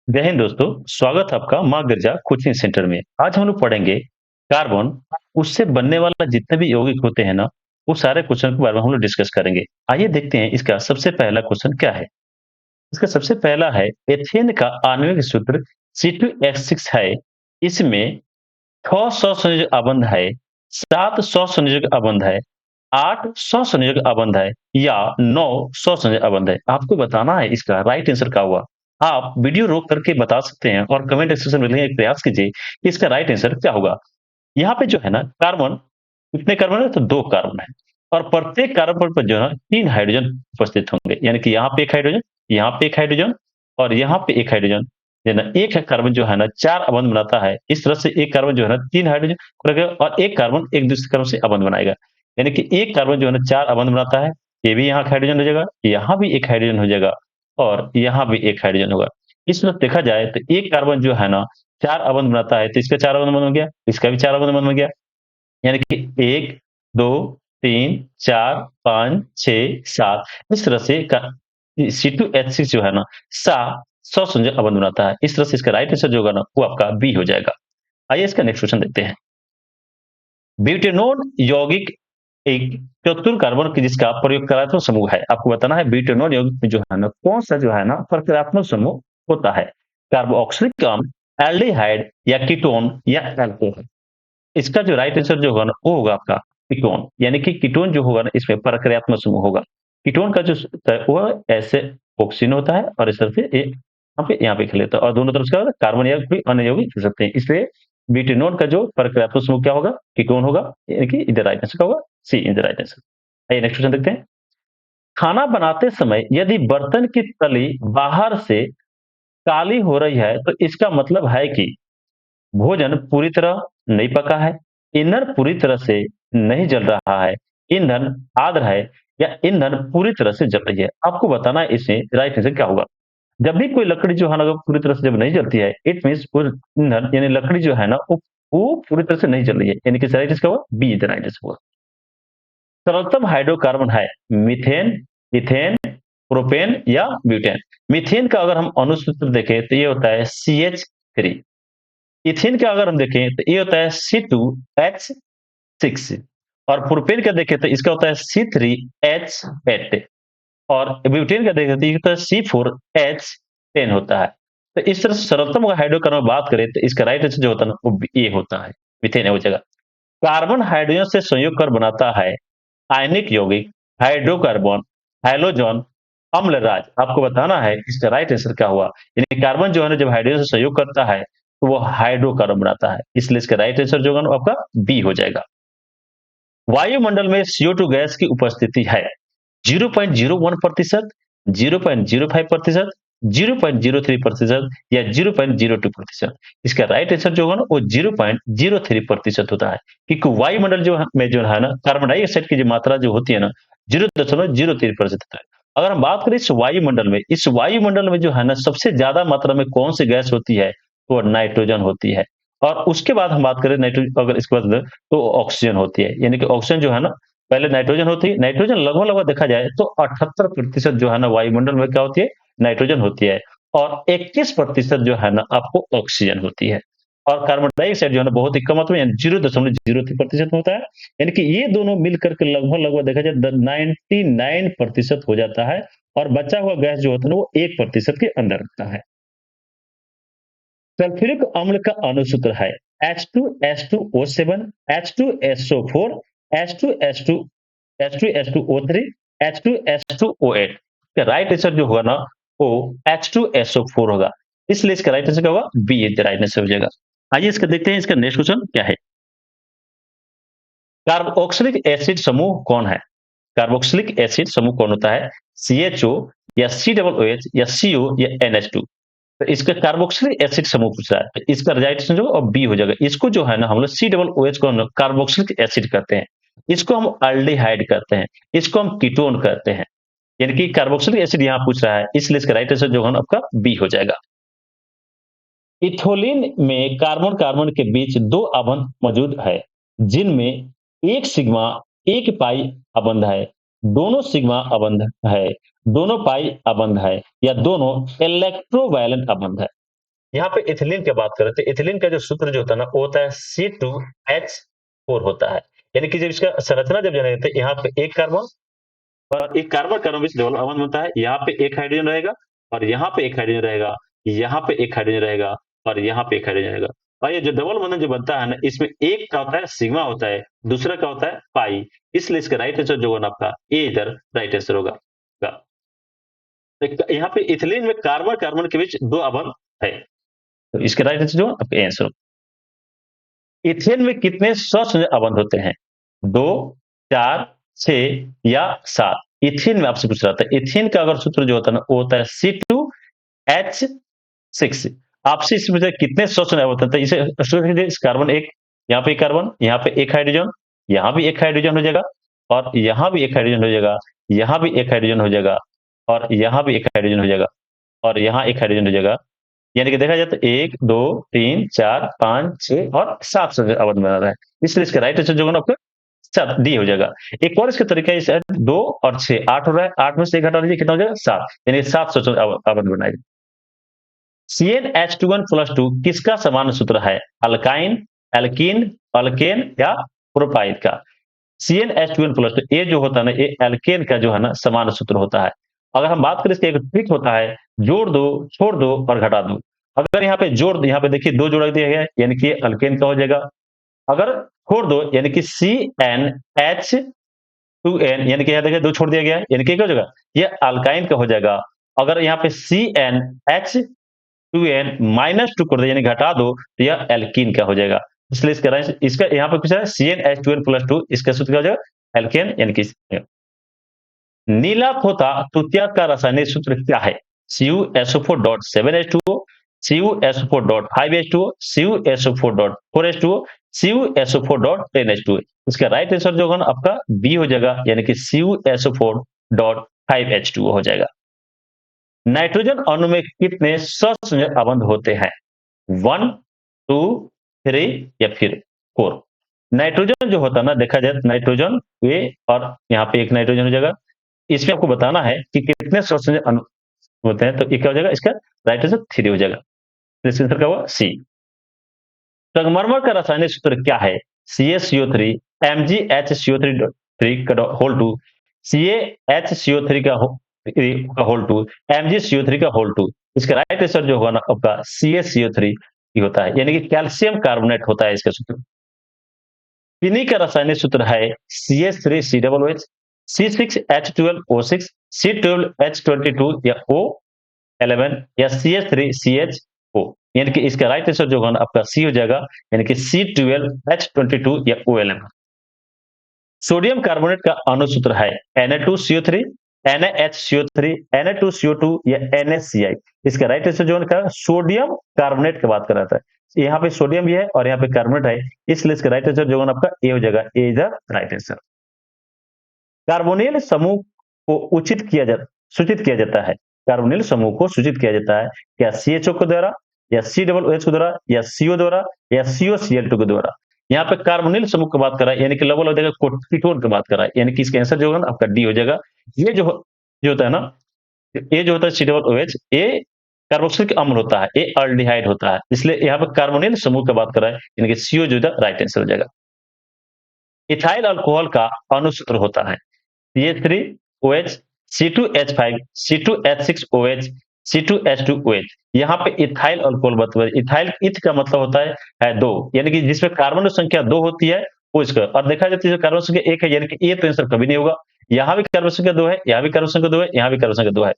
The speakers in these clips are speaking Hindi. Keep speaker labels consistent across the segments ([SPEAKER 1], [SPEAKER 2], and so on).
[SPEAKER 1] जय हिंद दोस्तों, स्वागत है आपका माँ गिरजा कोचिंग सेंटर में। आज हम लोग पढ़ेंगे कार्बन, उससे बनने वाला जितने भी यौगिक होते हैं ना, वो सारे क्वेश्चन के बारे में हम लोग डिस्कस करेंगे। आइए देखते हैं इसका सबसे पहला क्वेश्चन क्या है। इसका सबसे पहला है एथेन का आणविक सूत्र C2H6 है। इसमें 600 संयोजक अबंध है, 700 संयोजक अबंध है, 800 संयोजक अबंध है या 900 संयोजक अबंध है। आपको बताना है इसका राइट आंसर क्या होगा। आप वीडियो रोक करके बता सकते हैं और कमेंट सेक्शन में लिखने का प्रयास कीजिए कि इसका राइट आंसर क्या होगा। यहाँ पे जो है ना कार्बन, कितने कार्बन है तो 2 कार्बन है और प्रत्येक कार्बन पर जो है 3 हाइड्रोजन उपस्थित होंगे। यानी कि यहाँ पे 1 हाइड्रोजन, यहाँ पे 1 हाइड्रोजन और यहाँ पे 1 हाइड्रोजन। है ना, एक कार्बन जो है ना 4 अबंध बनाता है। इस तरह से एक कार्बन जो है ना 3 हाइड्रोजन रखेगा और एक कार्बन एक दूसरे कार्बन से अबंध बनाएगा। यानी कि एक कार्बन जो है ना 4 अबंध बनाता है। ये भी यहाँ हाइड्रोजन हो जाएगा, यहाँ भी 1 हाइड्रोजन हो जाएगा और यहाँ भी 1 हाइड्रोजन होगा। इस तरह देखा जाए तो एक कार्बन जो है ना 4 अबंध बनाता है, तो इसका 4 अबंध बन गया, इसका भी 4 अबंध बन गया। यानी कि 1, 2, 3, 4, 5, 6, 7 इस तरह से C2H6 जो है ना 700 संयोजक अबंध बनाता है। इस तरह से इसका राइट आंसर जो होगा ना वो आपका बी हो जाएगा। आइए इसका नेक्स्ट क्वेश्चन देखते हैं। ब्यूटेनॉल यौगिक एक चतुर कार्बन की जिसका प्रयोगकर्ता समूह है। आपको बताना है ब्यूटेनॉल यौगिक में जो है ना कौन सा जो है ना प्रक्रियात्मक समूह होता है। कार्बोक्सिलिक अम्ल, एल्डिहाइड या कीटोन या एल्कोहल। इसका जो राइट आंसर जो होगा ना वो होगा आपका कीटोन। यानी कि कीटोन जो होगा ना इसमें प्रक्रियात्मक समूह होगा। कीटोन का जो वो ऐसे ऑक्सीजन होता है और इस तरह से यहाँ पे लिख लेता है और दोनों तरफ से कार्बन या कोई अन्य यौगिक जुड़ सकते हैं। इसलिए ब्यूटेनॉल का जो प्रक्रियात्मक समूह क्या होगा, कीटोन होगा। यानी कि इधर राइट आंसर क्या होगा, सी इज द राइट आंसर। आइए नेक्स्ट क्वेश्चन देखते हैं। खाना बनाते समय यदि बर्तन की तली बाहर से काली हो रही है तो इसका मतलब है कि भोजन पूरी तरह नहीं पका है, ईंधन पूरी तरह से नहीं जल रहा है, ईंधन आद्र है या ईंधन पूरी तरह से जल रही है। आपको बताना है इसमें राइट आंसर क्या होगा। जब भी कोई लकड़ी जो है ना अगर पूरी तरह से जब नहीं जलती है, इट मीन्स वो ईंधन यानी लकड़ी जो है ना वो पूरी तरह से नहीं जल रही है। यानी कि राइट आंसर क्या होगा, B is the right answer होगा। सरलतम हाइड्रोकार्बन है मीथेन, इथेन, प्रोपेन या ब्यूटेन। मीथेन का अगर हम अनुसूत्र देखें तो ये होता है CH3। इथेन का अगर हम देखें तो ये होता है C2H6 और प्रोपेन का देखें तो इसका होता है C3H8 और ब्यूटेन का देखें तो ये होता है C4H10 होता है। तो इस तरह से सर्वोत्तम अगर हाइड्रोकार्बन बात करें तो इसका राइट आंसर जो होता है ना वो ये होता है, मीथेन है वो जगह। कार्बन हाइड्रोजन से संयोग कर बनाता है आयनिक यौगिक, हाइड्रोकार्बन, हैलोजन, अम्लराज। आपको बताना है इसका राइट आंसर क्या हुआ। यानी कार्बन जो है ना जब हाइड्रोजन से संयोग करता है तो वो हाइड्रोकार्बन बनाता है। इसलिए इसका राइट आंसर जो होगा ना आपका बी हो जाएगा। वायुमंडल में CO2 गैस की उपस्थिति है 0.01%, 0.05%, 0.03% या 0.02%। इसका राइट आंसर जो होगा ना वो 0.03% होता है, क्योंकि वायुमंडल में जो है ना कार्बन डाइऑक्साइड की जो मात्रा जो होती है ना 0.03% होता है। अगर हम बात करें इस वायुमंडल में जो है ना सबसे ज्यादा मात्रा में कौन सी गैस होती है, तो नाइट्रोजन होती है। और उसके बाद हम बात करें नाइट्रोजन, अगर इसके बाद तो ऑक्सीजन होती है। यानी कि ऑक्सीजन जो है ना पहले नाइट्रोजन होती है। नाइट्रोजन लगभग लगभग देखा जाए तो 78% जो है ना वायुमंडल में क्या होती है, नाइट्रोजन होती है और 21% जो है ना आपको ऑक्सीजन होती है। और कार्बन डाइऑक्साइड जो है ना बहुत ही कम मात्रा में 0.03% होता है। यानी कि ये दोनों मिलकर के लगभग लगभग देखा जाए 99% हो जाता है और बचा हुआ गैस जो होता है ना वो 1% के अंदर रहता है। सल्फ्यूरिक अम्ल का अणुसूत्र है H2S2O7, H2SO4, H2S2, H2S2O3, H2S2O8। Right answer जो होगा ना वो H2SO4 होगा। इसलिए इसका राइट आंसर क्या होगा, B is the right answer हो जाएगा। आइए इसका देखते हैं, इसका नेक्स्ट क्वेश्चन क्या है। कार्बोक्सिलिक एसिड समूह कौन है। कार्बोक्सिलिक एसिड समूह कौन होता है, CHO या COOH या CO या NH2। तो इसका कार्बोक्सिलिक एसिड समूह पूछ रहा है, तो इसका राइट आंसर जो और बी हो जाएगा। इसको जो है ना हम लोग COOH को हम लोग कार्बोक्सिलिक एसिड कहते हैं, इसको हम अल्डिहाइड कहते हैं, इसको हम कीटोन कहते हैं। यानी कि कार्बोक्सिलिक एसिड यहाँ पूछ रहा है, इसलिए इसका राइट आंसर जो है ना आपका बी हो जाएगा। इथोलिन में कार्बन कार्बन के बीच 2 अबंध मौजूद है, जिनमें एक सिग्मा एक पाई अबंध है, दोनों सिग्मा अबंध है, दोनों पाई अबंध है या दोनों इलेक्ट्रोवायलेंट अबंध है। यहाँ पे इथिलीन की बात करें तो इथिलीन का जो सूत्र जो होता है ना वो होता है C2H4 होता है। यानी कि जब इसका संरचना जब जाने तो यहाँ पे एक कार्बन और एक कार्बन कार्बन बीच डबल बॉन्ड बनता है। यहाँ पे एक हाइड्रोजन रहेगा और यहाँ पे एक हाइड्रोजन रहेगा, यहाँ पे एक हाइड्रोजन रहेगा और यहाँ पे एक हाइड्रोजन रहेगा। और ये जो डबल बॉन्ड जो बनता है ना इसमें एक का होता है सिग्मा होता है, दूसरा का होता है पाई। इसलिए इसका राइट आंसर जो होगा आपका ए इधर राइट आंसर होगा। यहाँ पे इथिलीन में कार्बन कार्बन के बीच दो अबंध है, तो इसका राइट आंसर जो आपका आंसर। इथेन में कितने ससंयोजक अबंध होते हैं? 2, 4, 6 या 7? इथेन में आपसे पूछ रहा था। इथेन का अगर सूत्र जो होता है ना वो होता है C2H6। आपसे इसमें से कितने ससंयोजक होते हैं तो इसे कार्बन एक, यहाँ पे कार्बन, यहाँ पे एक हाइड्रोजन, यहाँ भी एक हाइड्रोजन हो जाएगा और यहाँ भी एक हाइड्रोजन हो जाएगा, यहाँ भी एक हाइड्रोजन हो जाएगा और यहाँ भी एक हाइड्रोजन हो जाएगा और यहाँ एक हाइड्रोजन हो जाएगा। यानी कि देखा जाए तो 1, 2, 3, 4, 5, 6 और 7 से अवध बना रहा है। इसलिए इसका राइट आंसर जो होगा ना आपका 7 डी हो जाएगा। एक और इसका तरीका है 2 और 6 8 हो रहा है, 8 में से 1 हटा लीजिए कितना हो जाएगा 7, यानी 7 से अवध बनाएगा। CnH2n+2 किसका समान सूत्र है? अल्काइन, एल्कीन, अल्केन या प्रोपाइड का? CnH2n+2 ये जो होता है ना ये एल्केन का जो है ना समान सूत्र होता है। अगर हम बात करें इसका एक ट्रिक होता है, जोड़ दो, छोड़ दो और घटा दो। अगर यहाँ पे जोड़ यहाँ पे देखिए 2 जोड़ दिया गया है यानी कि अल्केन का हो जाएगा। अगर छोड़ दो यानी कि CnH2n यानी कि यहाँ देखिए 2 छोड़ दिया गया है यानी कि क्या हो जाएगा? ये अल्काइन का हो जाएगा। अगर यहाँ पे CnH2n-2 कर दो यानी घटा दो तो यह एल्कीन का हो जाएगा। इसलिए इसका यहाँ पे पूछा है CnH2n+2 इसका सूत्र क्या हो जाएगा? एल्केन यानी कि नीला पोता तृतीया का रासायनिक सूत्र क्या है? CuSO4.7H2O, CuSO4.5H2O, CuSO4.4H2O, CuSO4.10H2O। इसका राइट आंसर जो होगा ना आपका बी हो जाएगा यानी कि CuSO4.5H2O हो जाएगा। नाइट्रोजन अणु में कितने ससंयोजक अबंध होते हैं? 1, 2, 3 या फिर 4? नाइट्रोजन जो होता है ना देखा जाए तो नाइट्रोजन ए और यहाँ पे एक नाइट्रोजन हो जाएगा। इसमें आपको बताना है कि कितने ससंयोजक अणु होते हैं, तो ये क्या हो जाएगा? इसका राइट आंसर 3 हो जाएगा। तो इसका आंसर क्या हुआ? सी। संगमरमर का रासायनिक सूत्र क्या है? CaCO3 MgHCO3 का होल 2, CaHCO3 का होल 2, MgCO3 का होल 2। इसका राइट आंसर जो होगा ना आपका CaCO3 ही होता है, यानी कि कैल्शियम कार्बोनेट होता है इसका सूत्र। चीनी का रासायनिक सूत्र है CH3COOH, C6H12O6, C12H22 या O11 या CH3CHO। यानी कि इसका राइट आंसर जो होगा ना आपका सी हो जाएगा, यानी कि C12H22 या O11। सोडियम कार्बोनेट का अणु सूत्र है Na2CO3, NaHCO3, Na2CO2 या NaCl। इसका राइट आंसर जो है सोडियम कार्बोनेट की बात कर रहा था। यहाँ पे सोडियम भी है और यहाँ पे कार्बोनेट है, इसलिए इसका राइट आंसर जो है आपका ए हो जाएगा। A is the right answer. Carbonyl समूह को सूचित किया जाता है। कार्बोनिल समूह को सूचित किया जाता है क्या? CHO के द्वारा या COOH के द्वारा या CO द्वारा या COCl2 के द्वारा? यहाँ पे कार्बोनिल समूह की बात कर रहा है यानी कि लगभग लगेगा कीटोन की बात कर रहा है, यानी कि इसका आंसर जो होगा ना आपका डी हो जाएगा। ये जो होता है ना, ये जो होता है COOH ये कार्बोक्सिलिक अम्ल होता है, ये अल्डिहाइड होता है, इसलिए यहाँ पे कार्बोनिल समूह की बात कर रहा है यानी कि CO जो राइट आंसर हो जाएगा। इथाइल अल्कोहल का अणु सूत्र होता है CH3OH, C2H5, C2H6OH, C2H2OH। यहाँ पे इथाइल अल्कोहल बताया। इथाइल इथ का मतलब होता है दो, यानी कि जिसमें कार्बन संख्या 2 होती है वो इसका, और देखा जाता है कार्बन संख्या 1 है यानी कि ये तो आंसर कभी नहीं होगा। यहाँ भी कार्बन संख्या 2 है, यहाँ भी कार्बन संख्या 2 है, यहाँ भी कार्बन संख्या 2 है।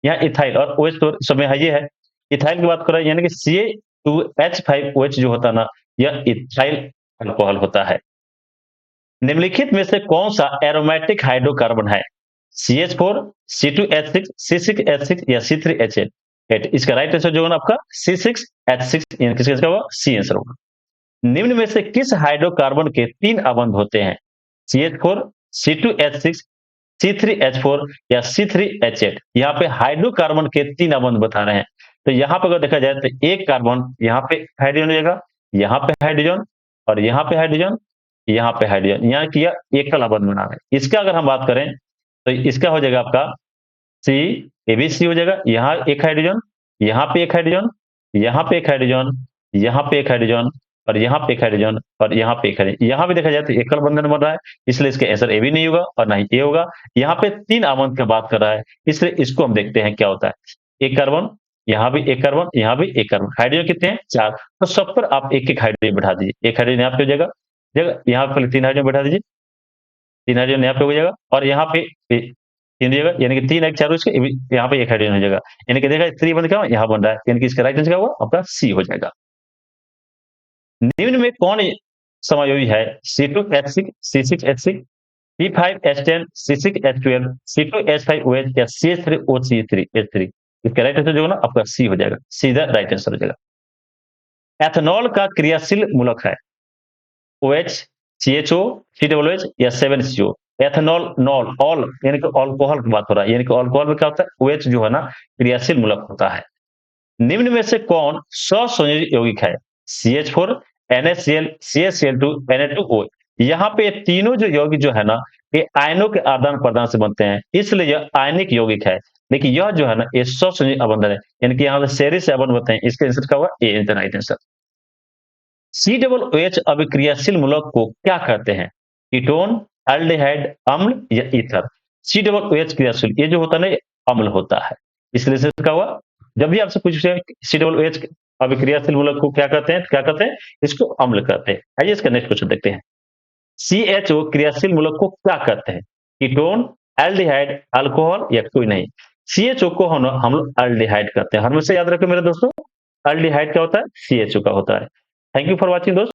[SPEAKER 1] यहाँ इथाइल और OH तो समय है, ये है। इथाइल की बात कर रहे हैं यानी कि CH2H5OH जो होता है ना, यह इथाइल अल्कोहल होता है। निम्नलिखित में से कौन सा एरोमेटिक हाइड्रोकार्बन है? CH4, C2H6, C6H6 या C3H8? इसका राइट आंसर जो होगा आपका C6H6, यानी किसका होगा? सी आंसर होगा। निम्न में से किस हाइड्रोकार्बन के 3 अबंध होते हैं? CH4, C2H6, C3H4 या C3H8? यहाँ पे हाइड्रोकार्बन के 3 अबंध बता रहे हैं। तो यहाँ पे अगर देखा जाए तो एक कार्बन यहाँ पे हाइड्रोजन हो जाएगा, यहाँ पे हाइड्रोजन और यहाँ पे हाइड्रोजन, यहाँ पे हाइड्रोजन, यहाँ किया एकल अबंध बना है। इसका अगर हम बात करें तो इसका हो जाएगा आपका सी, ABC हो जाएगा। यहाँ एक हाइड्रोजन, यहाँ पे एक हाइड्रोजन, यहाँ पे एक हाइड्रोजन, यहाँ पे एक हाइड्रोजन और यहाँ पे एक हाइड्रोजन और यहाँ पे एक हाइड्रोजन। यहाँ भी देखा जाए तो एकल बंधन बन रहा है, इसलिए इसका आंसर ए भी नहीं होगा और ना ही ए होगा। यहाँ पे 3 आबंध की बात कर रहा है, इसलिए इसको हम देखते हैं क्या होता है। एक कार्बन, यहाँ भी एक कार्बन, यहाँ भी एक कार्बन। हाइड्रोजन कितने हैं? 4। तो सब पर आप एक-एक हाइड्रोजन बैठा दीजिए। एक हाइड्रोजन यहाँ पे हो जाएगा, यहाँ पे 3 हाइड्रोजन बैठा दीजिए। 3 हाइड्रोजन यहाँ पे हो जाएगा और यहाँ पे 3 हो जाएगा, यानी कि 3 एक 4 इसके यहाँ पे 1 हाइड्रोजन हो जाएगा। यानी कि देखा 3 बन क्या यहाँ बन रहा है, यानी कि इसका राइट आंसर क्या होगा? आपका सी हो जाएगा। निम्न में कौन समायोगी है? C2H6, C6H6, C5H10, C6H12, C2H5OH या CH3OCH3H3। इसका राइट आंसर जो होगा ना आपका सी हो जाएगा, सीधा राइट आंसर हो जाएगा। एथेनॉल का क्रियाशील मूलक है OH, CHO, COOH या 7CO। एथेनॉल, नॉल, ऑल यानी कि अल्कोहल की बात हो रहा है, यानी कि अल्कोहल में क्या होता है? OH जो है ना क्रियाशील मूलक होता है। निम्न में से कौन सहसंयोजी यौगिक है? CH4, NaCl, CaCl2, Na2O। यहाँ पे तीनों जो यौगिक जो है ना ये आयनों के आदान प्रदान से बनते हैं, इसलिए यह आयनिक यौगिक है। लेकिन यह जो है ना ये सहसंयोजी अबंधन है, यानी कि यहाँ से सेरी से अबंध बनते हैं। इसका आंसर क्या होगा? A is the right answer. COOH अभिक्रियाशील मूलक को क्या कहते हैं? कीटोन, एल्डिहाइड, अम्ल या ईथर। COOH क्रियाशील ये जो होता है ना ये अम्ल होता है, इसलिए से क्या हुआ? जब भी आपसे पूछे COOH अभिक्रियाशील मूलक को क्या कहते हैं? क्या कहते हैं? इसको अम्ल कहते हैं। आइए इसका नेक्स्ट क्वेश्चन देखते हैं। CHO क्रियाशील मूलक को क्या कहते हैं? कीटोन, एल्डिहाइड, अल्कोहल या कोई नहीं। CHO को हम लोग एल्डिहाइड कहते हैं। हमेशा याद रखो मेरे दोस्तों, एल्डिहाइड क्या होता है? CHO का होता है। थैंक यू फॉर वॉचिंग दोस्तों।